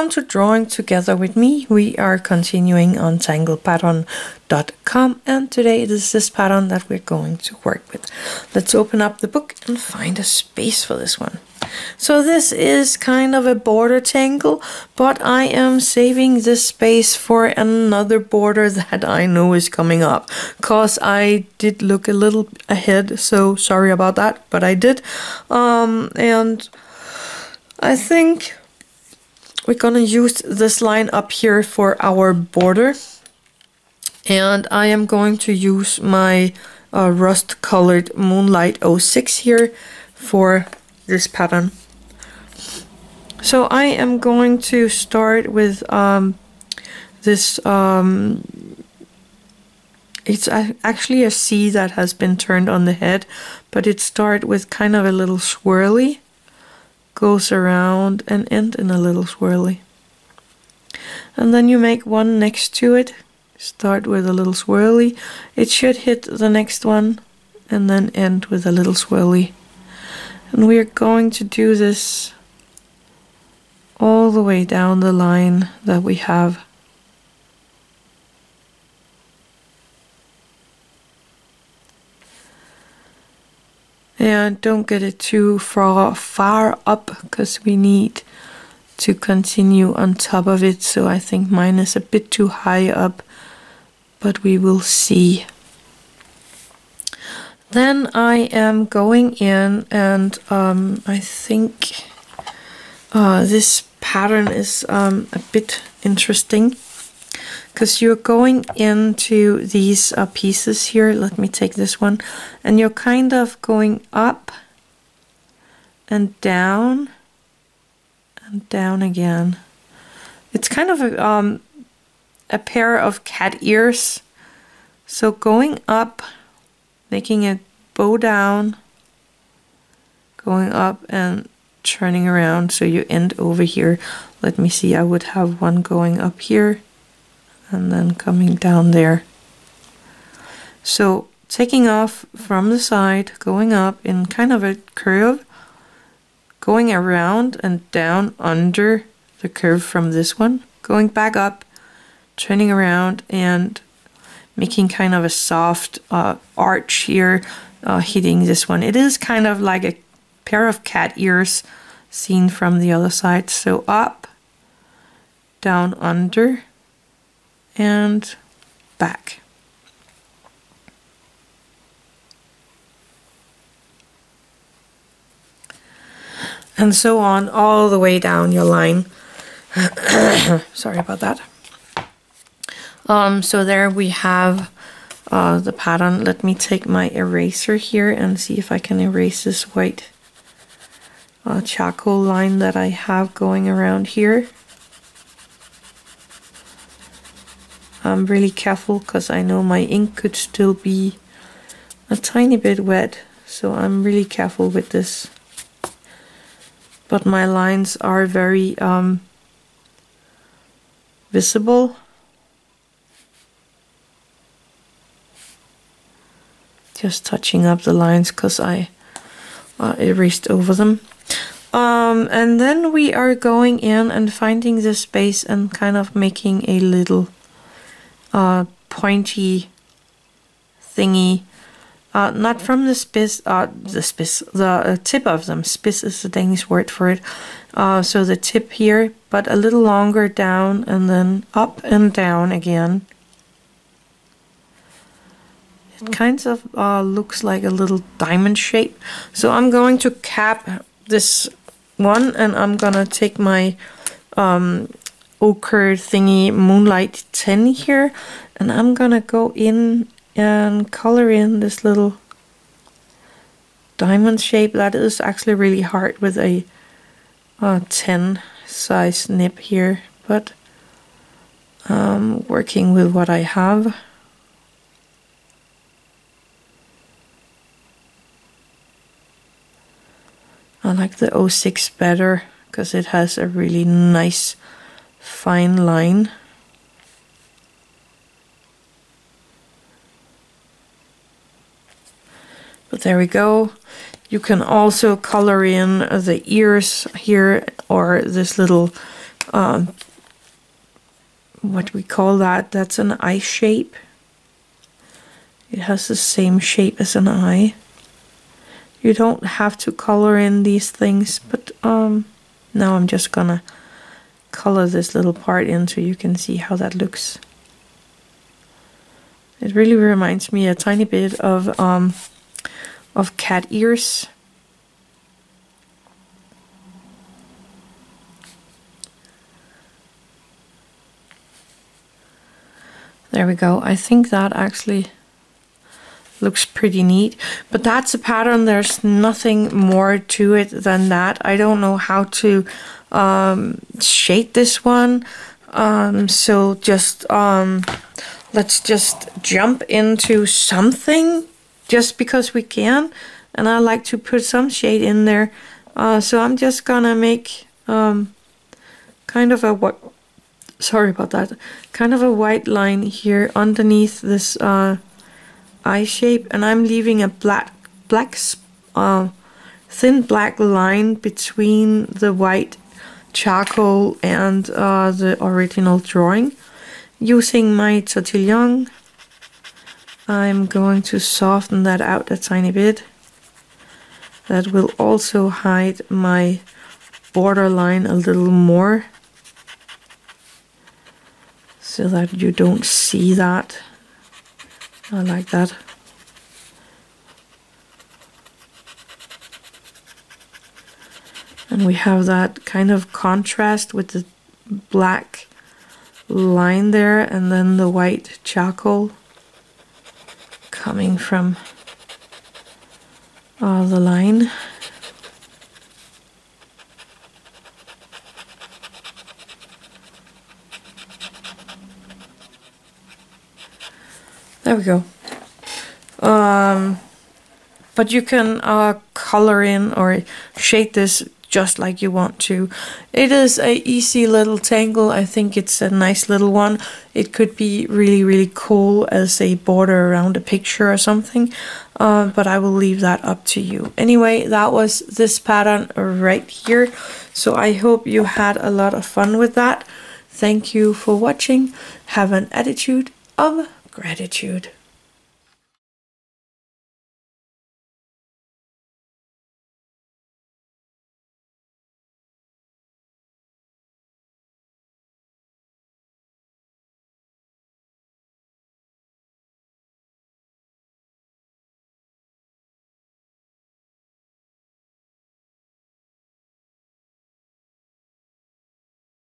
Welcome to Drawing Together with me. We are continuing on tanglepattern.com, and today it is this pattern that we're going to work with. Let's open up the book and find a space for this one. So this is kind of a border tangle, but I am saving this space for another border that I know is coming up, cause I did look a little ahead, so sorry about that, but I did. And I think we're gonna use this line up here for our border, and I am going to use my Rust colored Moonlight 06 here for this pattern. So I am going to start with this, it's actually a C that has been turned on the head, but it starts with kind of a little swirly, goes around and end in a little swirly. And then you make one next to it, start with a little swirly, it should hit the next one and then end with a little swirly. And we're going to do this all the way down the line that we have. And don't get it too far up, because we need to continue on top of it. So I think mine is a bit too high up, but we will see. Then I am going in, and I think this pattern is a bit interesting, because you're going into these pieces here. Let me take this one, and you're kind of going up and down again. It's kind of a pair of cat ears. So going up, making it bow down, going up and turning around, so you end over here. Let me see, I would have one going up here and then coming down there. So taking off from the side, going up in kind of a curve, going around and down under the curve from this one, going back up, turning around and making kind of a soft arch here, hitting this one. It is kind of like a pair of cat ears seen from the other side. So up, down under, and back. And so on all the way down your line. Sorry about that. So there we have the pattern. Let me take my eraser here and see if I can erase this white charcoal line that I have going around here. I'm really careful because I know my ink could still be a tiny bit wet, so I'm really careful with this. But my lines are very visible. Just touching up the lines because I erased over them. And then we are going in and finding this space and kind of making a little pointy thingy. Not from the the tip of them. Spids is the Danish word for it. So the tip here, but a little longer down and then up and down again. It kind of looks like a little diamond shape. So I'm going to cap this one, and I'm gonna take my ochre thingy Moonlight 10 here, and I'm gonna go in and color in this little diamond shape. That is actually really hard with a 10 size nib here, but working with what I have. I like the 06 better because it has a really nice fine line. But there we go. You can also color in the ears here, or this little what we call that's an eye shape. It has the same shape as an eye. You don't have to color in these things, but now I'm just gonna color this little part in so you can see how that looks. It really reminds me a tiny bit of cat ears. There we go. I think that actually looks pretty neat, but that's a pattern. There's nothing more to it than that. I don't know how to shade this one, so just let's just jump into something just because we can, and I like to put some shade in there. So I'm just gonna make kind of a what. Sorry about that. Kind of a white line here underneath this eye shape, and I'm leaving a thin black line between the white charcoal and the original drawing. Using my Tortillions, I'm going to soften that out a tiny bit. That will also hide my borderline a little more, so that you don't see that. I like that. And we have that kind of contrast with the black line there, and then the white charcoal coming from the line. There we go. But you can color in or shade this just like you want to. It is a easy little tangle. I think it's a nice little one. It could be really cool as a border around a picture or something, but I will leave that up to you. Anyway, that was this pattern right here. So I hope you had a lot of fun with that. Thank you for watching. Have an attitude of gratitude.